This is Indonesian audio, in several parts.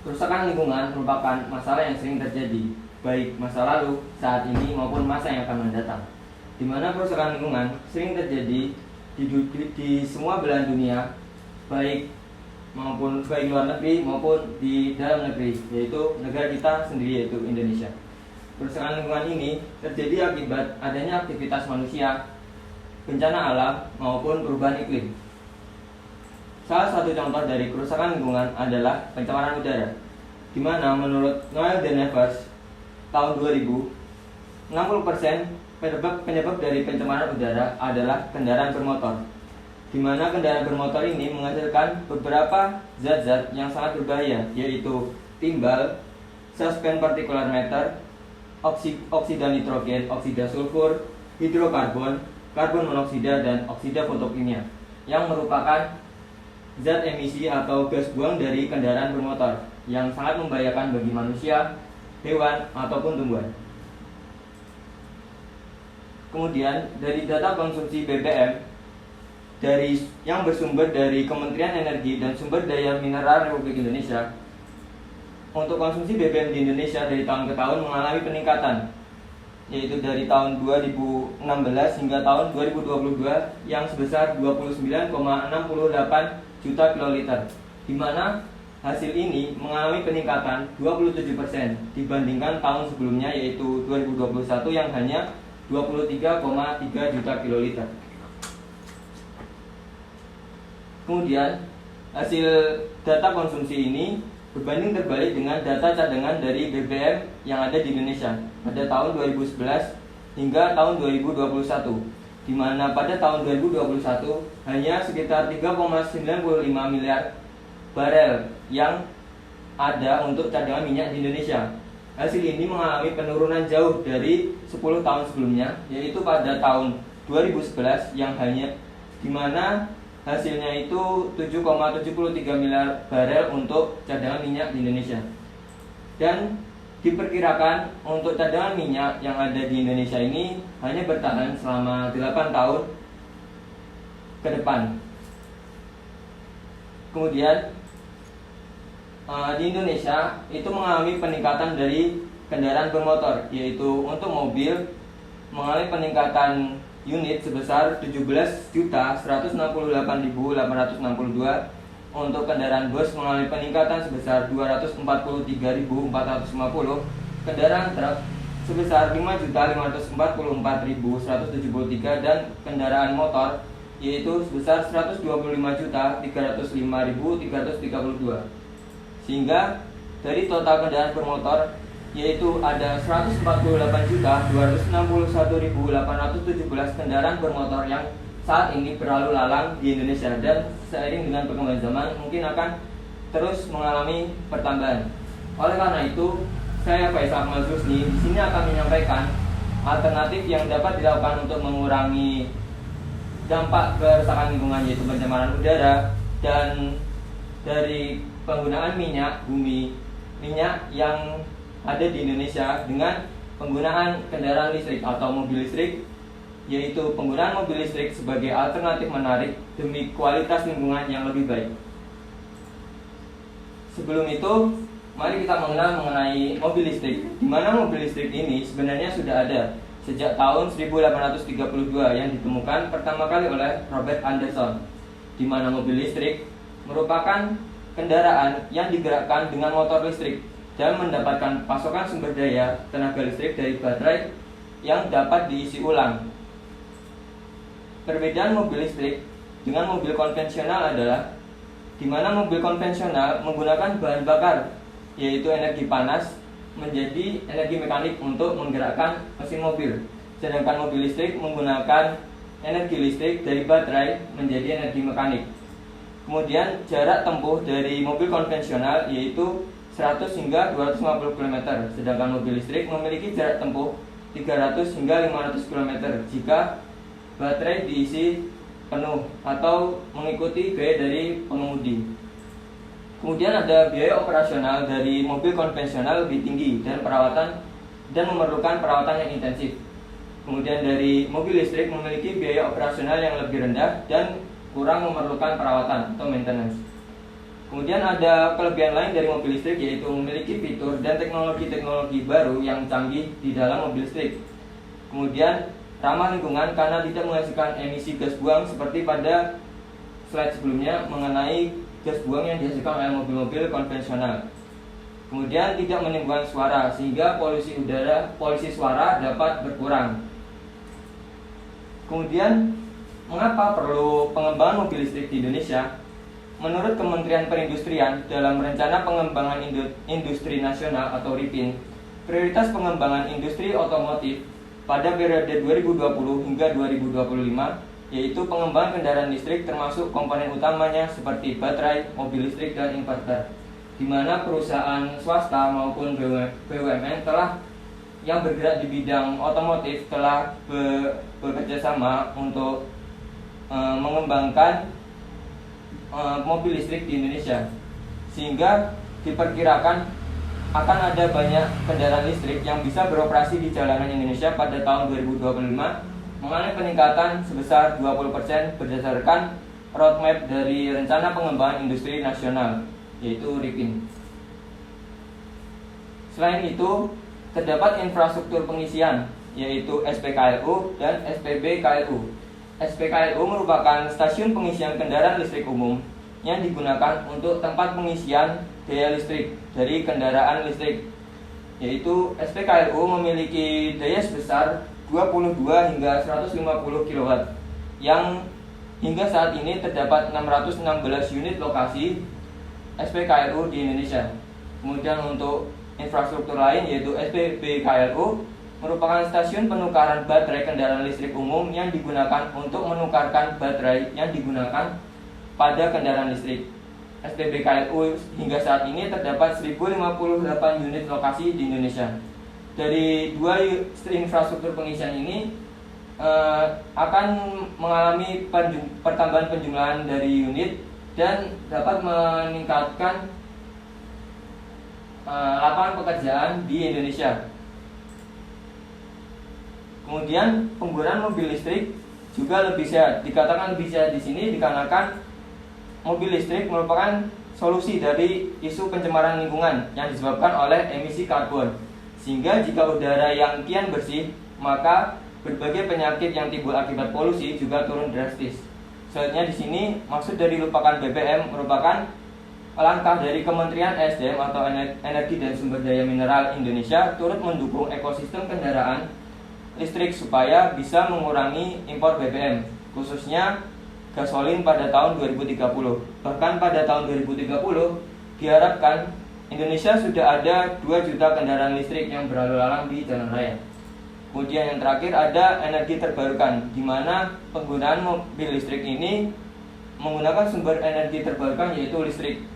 Kerusakan lingkungan merupakan masalah yang sering terjadi, baik masa lalu, saat ini, maupun masa yang akan mendatang. Di mana kerusakan lingkungan sering terjadi di semua belahan dunia, baik luar negeri maupun di dalam negeri, yaitu negara kita sendiri, yaitu Indonesia. Kerusakan lingkungan ini terjadi akibat adanya aktivitas manusia, bencana alam, maupun perubahan iklim. Salah satu contoh dari kerusakan lingkungan adalah pencemaran udara, di mana menurut Noel dan Evers tahun 2000, 60% penyebab dari pencemaran udara adalah kendaraan bermotor, di mana kendaraan bermotor ini menghasilkan beberapa zat-zat yang sangat berbahaya, yaitu timbal, suspend particulate matter, oksida nitrogen, oksida sulfur, hidrokarbon, karbon monoksida, dan oksida fotokimia, yang merupakan zat emisi atau gas buang dari kendaraan bermotor yang sangat membahayakan bagi manusia, hewan, ataupun tumbuhan. Kemudian dari data konsumsi BBM yang bersumber dari Kementerian Energi dan Sumber Daya Mineral Republik Indonesia, untuk konsumsi BBM di Indonesia dari tahun ke tahun mengalami peningkatan, yaitu dari tahun 2016 hingga tahun 2022 yang sebesar 29,68 juta kiloliter, di mana hasil ini mengalami peningkatan 27% dibandingkan tahun sebelumnya, yaitu 2021 yang hanya 23,3 juta kiloliter. Kemudian hasil data konsumsi ini berbanding terbalik dengan data cadangan dari BBM yang ada di Indonesia pada tahun 2011 hingga tahun 2021, di mana pada tahun 2021 hanya sekitar 3,95 miliar barel yang ada untuk cadangan minyak di Indonesia. Hasil ini mengalami penurunan jauh dari 10 tahun sebelumnya, yaitu pada tahun 2011 yang hanya, di mana hasilnya itu 7,73 miliar barel untuk cadangan minyak di Indonesia. Dan diperkirakan untuk cadangan minyak yang ada di Indonesia ini hanya bertahan selama 8 tahun ke depan. Kemudian di Indonesia itu mengalami peningkatan dari kendaraan bermotor, yaitu untuk mobil mengalami peningkatan unit sebesar 17.168.862. Untuk kendaraan bus mengalami peningkatan sebesar 243.450, kendaraan truk sebesar 5.544.173, dan kendaraan motor yaitu sebesar 125.305.332. Sehingga dari total kendaraan bermotor yaitu ada 148.261.817 kendaraan bermotor yang saat ini berlalu lalang di Indonesia, dan seiring dengan perkembangan zaman mungkin akan terus mengalami pertambahan. Oleh karena itu, saya Faisal Ahmad Rusni di sini akan menyampaikan alternatif yang dapat dilakukan untuk mengurangi dampak kerusakan lingkungan, yaitu pencemaran udara dan dari penggunaan minyak bumi, minyak yang ada di Indonesia dengan penggunaan kendaraan listrik atau mobil listrik, yaitu penggunaan mobil listrik sebagai alternatif menarik demi kualitas lingkungan yang lebih baik. Sebelum itu, mari kita mengenal mengenai mobil listrik, di mana mobil listrik ini sebenarnya sudah ada sejak tahun 1832 yang ditemukan pertama kali oleh Robert Anderson, di mana mobil listrik merupakan kendaraan yang digerakkan dengan motor listrik dan mendapatkan pasokan sumber daya tenaga listrik dari baterai yang dapat diisi ulang. Perbedaan mobil listrik dengan mobil konvensional adalah di mana mobil konvensional menggunakan bahan bakar, yaitu energi panas, menjadi energi mekanik untuk menggerakkan mesin mobil. Sedangkan mobil listrik menggunakan energi listrik dari baterai menjadi energi mekanik. Kemudian jarak tempuh dari mobil konvensional yaitu 100 hingga 250 km, sedangkan mobil listrik memiliki jarak tempuh 300 hingga 500 km jika baterai diisi penuh atau mengikuti gaya dari pengemudi. Kemudian ada biaya operasional dari mobil konvensional lebih tinggi dan memerlukan perawatan yang intensif. Kemudian dari mobil listrik memiliki biaya operasional yang lebih rendah dan kurang memerlukan perawatan atau maintenance. Kemudian ada kelebihan lain dari mobil listrik, yaitu memiliki fitur dan teknologi-teknologi baru yang canggih di dalam mobil listrik. Kemudian ramah lingkungan karena tidak menghasilkan emisi gas buang seperti pada slide sebelumnya mengenai gas buang yang dihasilkan oleh mobil-mobil konvensional. Kemudian tidak menimbulkan suara sehingga polusi suara dapat berkurang. Kemudian mengapa perlu pengembangan mobil listrik di Indonesia? Menurut Kementerian Perindustrian, dalam Rencana Pengembangan Industri Nasional atau RIPIN, prioritas pengembangan industri otomotif pada periode 2020 hingga 2025 yaitu pengembangan kendaraan listrik termasuk komponen utamanya seperti baterai, mobil listrik, dan inverter, di mana perusahaan swasta maupun BUMN yang bergerak di bidang otomotif telah bekerja sama untuk mengembangkan mobil listrik di Indonesia, sehingga diperkirakan akan ada banyak kendaraan listrik yang bisa beroperasi di jalanan Indonesia pada tahun 2025 mengalami peningkatan sebesar 20% berdasarkan roadmap dari Rencana Pengembangan Industri Nasional, yaitu RIPIN. Selain itu, terdapat infrastruktur pengisian, yaitu SPKLU dan SPBKLU. SPKLU merupakan stasiun pengisian kendaraan listrik umum yang digunakan untuk tempat pengisian daya listrik dari kendaraan listrik, yaitu SPKLU memiliki daya sebesar 22 hingga 150 kW yang hingga saat ini terdapat 616 unit lokasi SPKLU di Indonesia. Kemudian untuk infrastruktur lain yaitu SPBKLU merupakan stasiun penukaran baterai kendaraan listrik umum yang digunakan untuk menukarkan baterai yang digunakan pada kendaraan listrik. SPBKLU hingga saat ini terdapat 1058 unit lokasi di Indonesia. Dari dua infrastruktur pengisian ini akan mengalami pertambahan penjumlahan dari unit dan dapat meningkatkan lapangan pekerjaan di Indonesia. Kemudian penggunaan mobil listrik juga lebih sehat. Dikatakan lebih sehat di sini dikarenakan mobil listrik merupakan solusi dari isu pencemaran lingkungan yang disebabkan oleh emisi karbon. Sehingga jika udara yang kian bersih, maka berbagai penyakit yang timbul akibat polusi juga turun drastis. Selanjutnya di sini maksud dari lupakan BBM merupakan langkah dari Kementerian SDM atau Energi dan Sumber Daya Mineral Indonesia turut mendukung ekosistem kendaraan listrik supaya bisa mengurangi impor BBM, khususnya gasolin pada tahun 2030. Bahkan pada tahun 2030 diharapkan Indonesia sudah ada 2 juta kendaraan listrik yang berlalu lalang di jalan raya. Kemudian yang terakhir ada energi terbarukan, di mana penggunaan mobil listrik ini menggunakan sumber energi terbarukan yaitu listrik,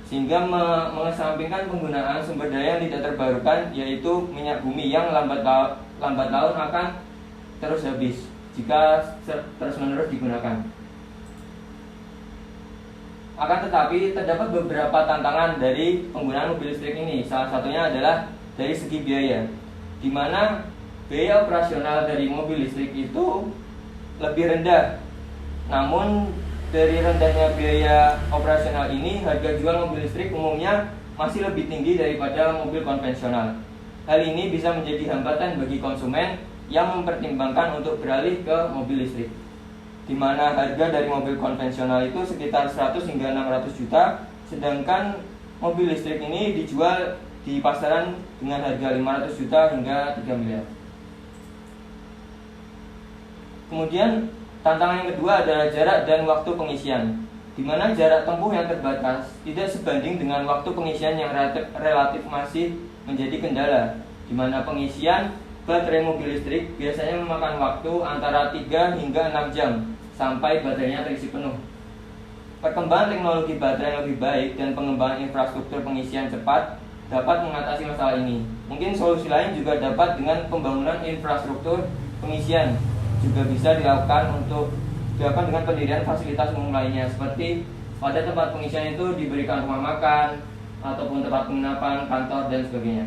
sehingga mengesampingkan penggunaan sumber daya yang tidak terbarukan yaitu minyak bumi yang lambat laun akan terus habis jika terus-menerus digunakan. Akan tetapi terdapat beberapa tantangan dari penggunaan mobil listrik ini. Salah satunya adalah dari segi biaya, di mana biaya operasional dari mobil listrik itu lebih rendah. Namun dari rendahnya biaya operasional ini, harga jual mobil listrik umumnya masih lebih tinggi daripada mobil konvensional. Hal ini bisa menjadi hambatan bagi konsumen yang mempertimbangkan untuk beralih ke mobil listrik, di mana harga dari mobil konvensional itu sekitar 100 hingga 600 juta, sedangkan mobil listrik ini dijual di pasaran dengan harga 500 juta hingga 3 miliar. Kemudian tantangan yang kedua adalah jarak dan waktu pengisian, di mana jarak tempuh yang terbatas tidak sebanding dengan waktu pengisian yang relatif masih menjadi kendala, di mana pengisian baterai mobil listrik biasanya memakan waktu antara 3 hingga 6 jam sampai baterainya terisi penuh. Perkembangan teknologi baterai yang lebih baik dan pengembangan infrastruktur pengisian cepat dapat mengatasi masalah ini. Mungkin solusi lain juga dapat dengan pembangunan infrastruktur pengisian, juga bisa dilakukan dengan pendirian fasilitas umum lainnya, seperti pada tempat pengisian itu diberikan rumah makan ataupun tempat penginapan, kantor, dan sebagainya.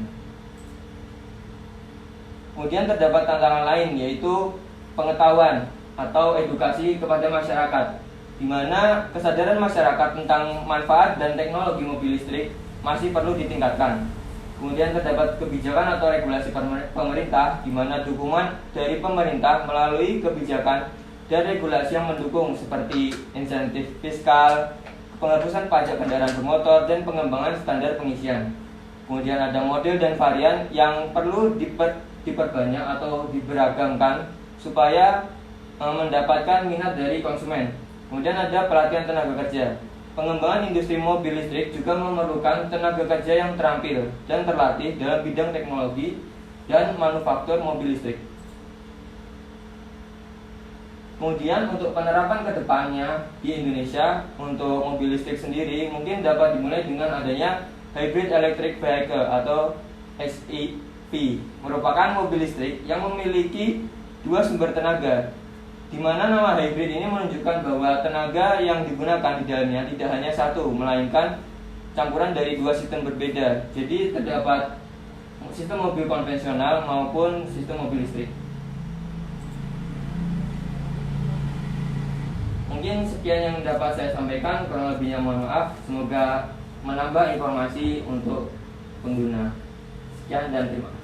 Kemudian terdapat tantangan lain yaitu pengetahuan atau edukasi kepada masyarakat, di mana kesadaran masyarakat tentang manfaat dan teknologi mobil listrik masih perlu ditingkatkan. Kemudian terdapat kebijakan atau regulasi pemerintah, di mana dukungan dari pemerintah melalui kebijakan dan regulasi yang mendukung seperti insentif fiskal, penghapusan pajak kendaraan bermotor, dan pengembangan standar pengisian. Kemudian ada model dan varian yang perlu diperbanyak atau diberagamkan supaya mendapatkan minat dari konsumen. Kemudian ada pelatihan tenaga kerja. Pengembangan industri mobil listrik juga memerlukan tenaga kerja yang terampil dan terlatih dalam bidang teknologi dan manufaktur mobil listrik. Kemudian untuk penerapan kedepannya di Indonesia untuk mobil listrik sendiri mungkin dapat dimulai dengan adanya Hybrid Electric Vehicle atau HEV, merupakan mobil listrik yang memiliki dua sumber tenaga, di mana nama hybrid ini menunjukkan bahwa tenaga yang digunakan di dalamnya tidak hanya satu, melainkan campuran dari dua sistem berbeda. Jadi terdapat sistem mobil konvensional maupun sistem mobil listrik. Mungkin sekian yang dapat saya sampaikan, kurang lebihnya mohon maaf. Semoga menambah informasi untuk pengguna. Sekian dan terima kasih.